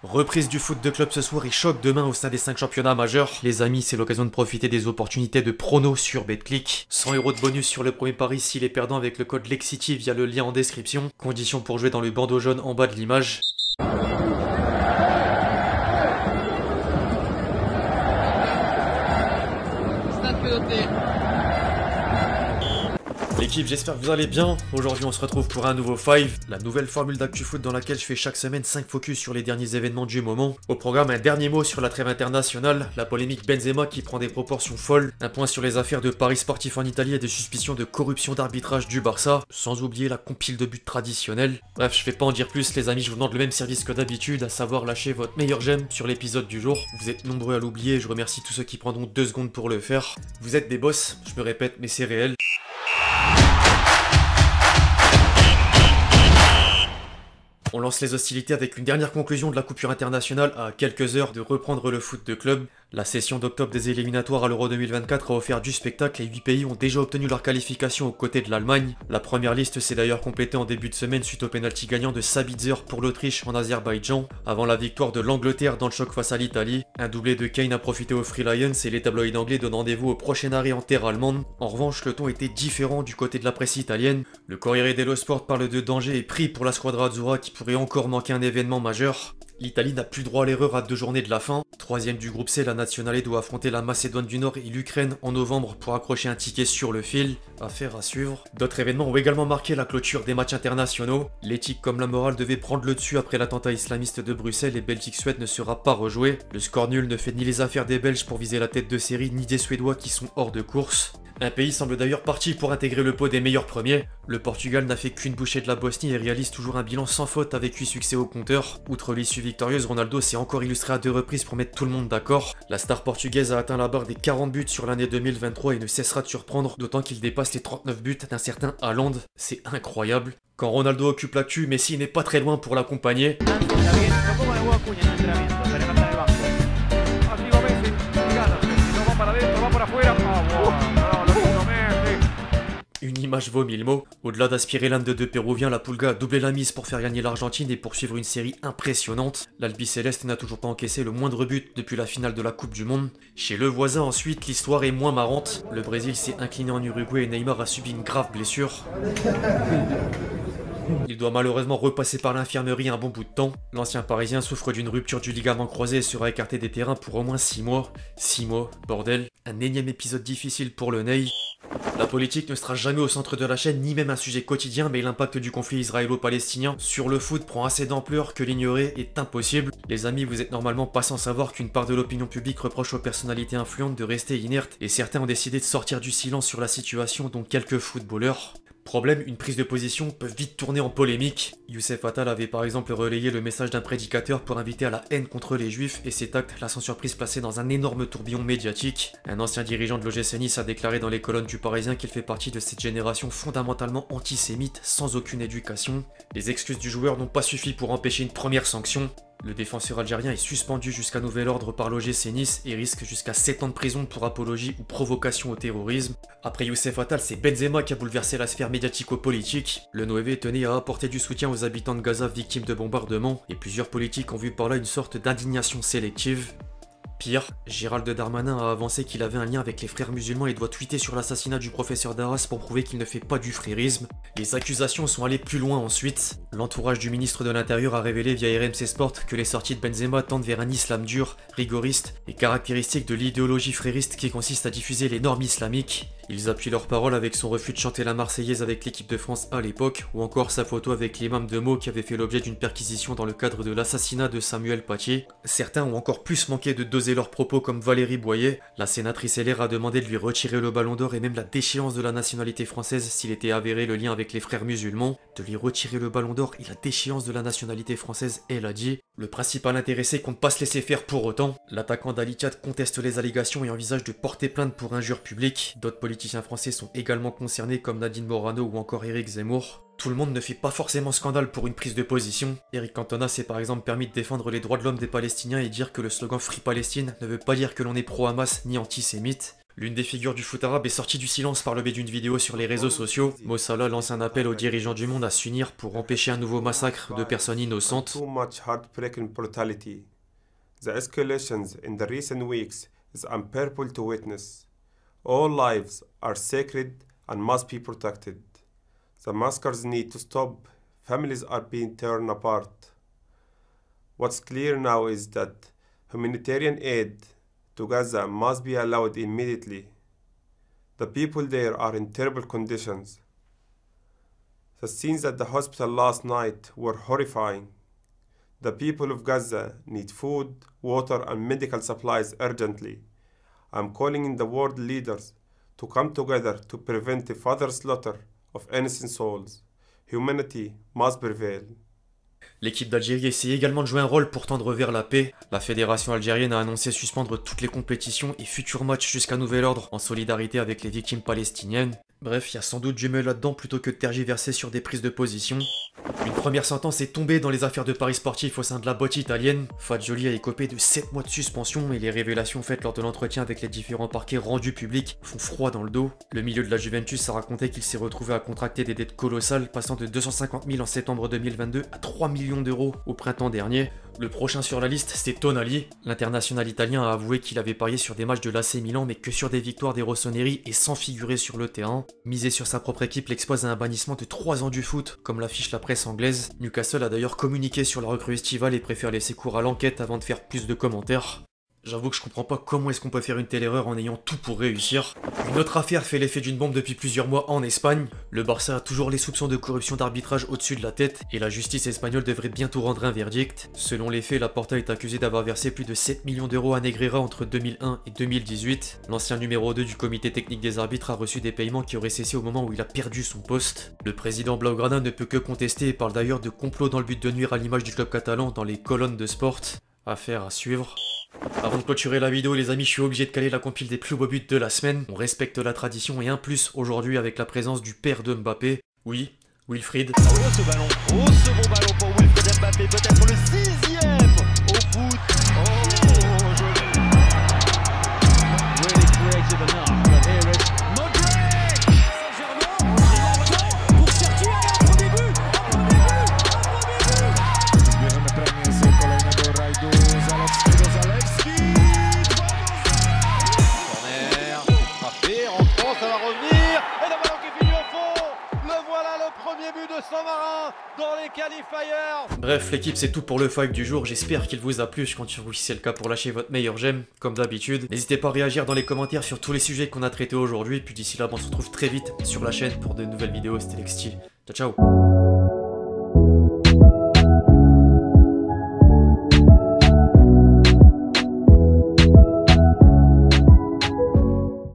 Reprise du foot de club ce soir et choc demain au sein des 5 championnats majeurs. Les amis, c'est l'occasion de profiter des opportunités de pronos sur Betclic. 100 € de bonus sur le premier pari s'il est perdant avec le code LEXCITY via le lien en description. Conditions pour jouer dans le bandeau jaune en bas de l'image. L'équipe, j'espère que vous allez bien. Aujourd'hui, on se retrouve pour un nouveau 5, la nouvelle formule d'ActuFoot dans laquelle je fais chaque semaine 5 focus sur les derniers événements du moment. Au programme, un dernier mot sur la trêve internationale, la polémique Benzema qui prend des proportions folles, un point sur les affaires de paris sportifs en Italie et des suspicions de corruption d'arbitrage du Barça, sans oublier la compile de buts traditionnelle. Bref, je vais pas en dire plus les amis, je vous demande le même service que d'habitude, à savoir lâcher votre meilleur j'aime sur l'épisode du jour. Vous êtes nombreux à l'oublier, je remercie tous ceux qui prendront 2 secondes pour le faire. Vous êtes des boss, je me répète, mais c'est réel. On lance les hostilités avec une dernière conclusion de la coupure internationale à quelques heures de reprendre le foot de club. La session d'octobre des éliminatoires à l'Euro 2024 a offert du spectacle et 8 pays ont déjà obtenu leur qualification aux côtés de l'Allemagne. La première liste s'est d'ailleurs complétée en début de semaine suite au pénalty gagnant de Sabitzer pour l'Autriche en Azerbaïdjan, avant la victoire de l'Angleterre dans le choc face à l'Italie. Un doublé de Kane a profité aux Free Lions et les tabloïds anglais donnent rendez-vous au prochain arrêt en terre allemande. En revanche, le ton était différent du côté de la presse italienne. Le Corriere dello Sport parle de danger et pris pour la squadra azzurra qui pourrait encore manquer un événement majeur. L'Italie n'a plus droit à l'erreur à 2 journées de la fin. Troisième du groupe C, la Nazionale doit affronter la Macédoine du Nord et l'Ukraine en novembre pour accrocher un ticket sur le fil. Affaire à suivre. D'autres événements ont également marqué la clôture des matchs internationaux. L'éthique comme la morale devait prendre le dessus après l'attentat islamiste de Bruxelles et Belgique-Suède ne sera pas rejoué. Le score nul ne fait ni les affaires des Belges pour viser la tête de série ni des Suédois qui sont hors de course. Un pays semble d'ailleurs parti pour intégrer le pot des meilleurs premiers. Le Portugal n'a fait qu'une bouchée de la Bosnie et réalise toujours un bilan sans faute avec 8 succès au compteur. Outre l'issue victorieuse, Ronaldo s'est encore illustré à 2 reprises pour mettre tout le monde d'accord. La star portugaise a atteint la barre des 40 buts sur l'année 2023 et ne cessera de surprendre, d'autant qu'il dépasse les 39 buts d'un certain Haaland. C'est incroyable. Quand Ronaldo occupe l'actu, Messi n'est pas très loin pour l'accompagner. Une image vaut 1000 mots. Au-delà d'aspirer l'âme de 2 Péruviens, la Pulga a doublé la mise pour faire gagner l'Argentine et poursuivre une série impressionnante. L'Albiceleste n'a toujours pas encaissé le moindre but depuis la finale de la Coupe du Monde. Chez le voisin ensuite, l'histoire est moins marrante. Le Brésil s'est incliné en Uruguay et Neymar a subi une grave blessure. Il doit malheureusement repasser par l'infirmerie un bon bout de temps. L'ancien parisien souffre d'une rupture du ligament croisé et sera écarté des terrains pour au moins 6 mois. 6 mois, bordel. Un énième épisode difficile pour le Ney. La politique ne sera jamais au centre de la chaîne, ni même un sujet quotidien, mais l'impact du conflit israélo-palestinien sur le foot prend assez d'ampleur que l'ignorer est impossible. Les amis, vous êtes normalement pas sans savoir qu'une part de l'opinion publique reproche aux personnalités influentes de rester inertes, et certains ont décidé de sortir du silence sur la situation, dont quelques footballeurs. Problème, une prise de position peut vite tourner en polémique. Youssef Attal avait par exemple relayé le message d'un prédicateur pour inviter à la haine contre les juifs et cet acte l'a sans surprise placé dans un énorme tourbillon médiatique. Un ancien dirigeant de l'OGC Nice a déclaré dans les colonnes du Parisien qu'il fait partie de cette génération fondamentalement antisémite sans aucune éducation. Les excuses du joueur n'ont pas suffi pour empêcher une première sanction. Le défenseur algérien est suspendu jusqu'à nouvel ordre par l'OGC Nice et risque jusqu'à 7 ans de prison pour apologie ou provocation au terrorisme. Après Youssef Attal, c'est Benzema qui a bouleversé la sphère médiatico-politique. Le Noévé tenait à apporter du soutien aux habitants de Gaza victimes de bombardements et plusieurs politiques ont vu par là une sorte d'indignation sélective. Pire, Gérald Darmanin a avancé qu'il avait un lien avec les frères musulmans et doit tweeter sur l'assassinat du professeur d'Arras pour prouver qu'il ne fait pas du frérisme. Les accusations sont allées plus loin ensuite. L'entourage du ministre de l'Intérieur a révélé via RMC Sport que les sorties de Benzema tendent vers un islam dur, rigoriste et caractéristique de l'idéologie frériste qui consiste à diffuser les normes islamiques. Ils appuient leurs paroles avec son refus de chanter la Marseillaise avec l'équipe de France à l'époque, ou encore sa photo avec l'imam de Meaux qui avait fait l'objet d'une perquisition dans le cadre de l'assassinat de Samuel Paty. Certains ont encore plus manqué de doser leurs propos comme Valérie Boyer. La sénatrice LR a demandé de lui retirer le ballon d'or et même la déchéance de la nationalité française s'il était avéré le lien avec les frères musulmans. De lui retirer le ballon d'or et la déchéance de la nationalité française, elle a dit. Le principal intéressé compte pas se laisser faire pour autant. L'attaquant d'Al Ittihad conteste les allégations et envisage de porter plainte pour injure publique. D'autres politiciens français sont également concernés comme Nadine Morano ou encore Éric Zemmour. Tout le monde ne fait pas forcément scandale pour une prise de position. Eric Cantona s'est par exemple permis de défendre les droits de l'homme des Palestiniens et dire que le slogan Free Palestine ne veut pas dire que l'on est pro-Hamas ni antisémite. L'une des figures du foot arabe est sortie du silence par le biais d'une vidéo sur les réseaux sociaux. Mo Salah lance un appel aux dirigeants du monde à s'unir pour empêcher un nouveau massacre de personnes innocentes. The escalations in the recent weeks is unbearable to witness. All lives are sacred and must be protected. The massacres need to stop. Families are being torn apart. What's clear now is that humanitarian aid to Gaza must be allowed immediately. The people there are in terrible conditions. The scenes at the hospital last night were horrifying. The people of Gaza need food, water, and medical supplies urgently. I'm calling in the world leaders to come together to prevent the further slaughter of innocent souls. Humanity must prevail. L'équipe d'Algérie essaie également de jouer un rôle pour tendre vers la paix. La fédération algérienne a annoncé suspendre toutes les compétitions et futurs matchs jusqu'à nouvel ordre en solidarité avec les victimes palestiniennes. Bref, il y a sans doute du mieux là-dedans plutôt que de tergiverser sur des prises de position. Une première sentence est tombée dans les affaires de paris sportifs au sein de la boîte italienne. Fagioli a écopé de 7 mois de suspension et les révélations faites lors de l'entretien avec les différents parquets rendus publics font froid dans le dos. Le milieu de la Juventus a raconté qu'il s'est retrouvé à contracter des dettes colossales, passant de 250 000 en septembre 2022 à 3 millions d'euros au printemps dernier. Le prochain sur la liste, c'est Tonali. L'international italien a avoué qu'il avait parié sur des matchs de l'AC Milan mais que sur des victoires des rossoneri et sans figurer sur le terrain. Miser sur sa propre équipe l'expose à un bannissement de 3 ans du foot, comme l'affiche la presse anglaise. Newcastle a d'ailleurs communiqué sur la recrue estivale et préfère laisser cours à l'enquête avant de faire plus de commentaires. J'avoue que je comprends pas comment est-ce qu'on peut faire une telle erreur en ayant tout pour réussir. Une autre affaire fait l'effet d'une bombe depuis plusieurs mois en Espagne. Le Barça a toujours les soupçons de corruption d'arbitrage au-dessus de la tête et la justice espagnole devrait bientôt rendre un verdict. Selon les faits, Laporta est accusé d'avoir versé plus de 7 millions d'euros à Negreira entre 2001 et 2018. L'ancien numéro 2 du comité technique des arbitres a reçu des paiements qui auraient cessé au moment où il a perdu son poste. Le président Blaugrana ne peut que contester et parle d'ailleurs de complot dans le but de nuire à l'image du club catalan dans les colonnes de Sport. Affaire à suivre. Avant de clôturer la vidéo les amis, je suis obligé de caler la compile des plus beaux buts de la semaine. On respecte la tradition et un plus aujourd'hui avec la présence du père de Mbappé. Oui, Wilfried. Ah oui, ce ballon, oh ce bon ballon pour Wilfried Mbappé, peut-être le 6e au foot. Oh, joli. Really creative enough, but here is Modric. Saint-Germain, il attend pour sortir un premier but, un premier but. Bierzemy premię z kolejnego rajdu Zalewski. Corner, frappé, rentrant, ça va revenir, et le ballon qui finit au fond. Le voilà le premier but de Saint-Marin dans les qualifiers. Bref, l'équipe, c'est tout pour le 5 du jour. J'espère qu'il vous a plu. Je compte sur vous si c'est le cas pour lâcher votre meilleur j'aime, comme d'habitude. N'hésitez pas à réagir dans les commentaires sur tous les sujets qu'on a traités aujourd'hui. Puis d'ici là, on se retrouve très vite sur la chaîne pour de nouvelles vidéos. C'était Lexty. Ciao, ciao.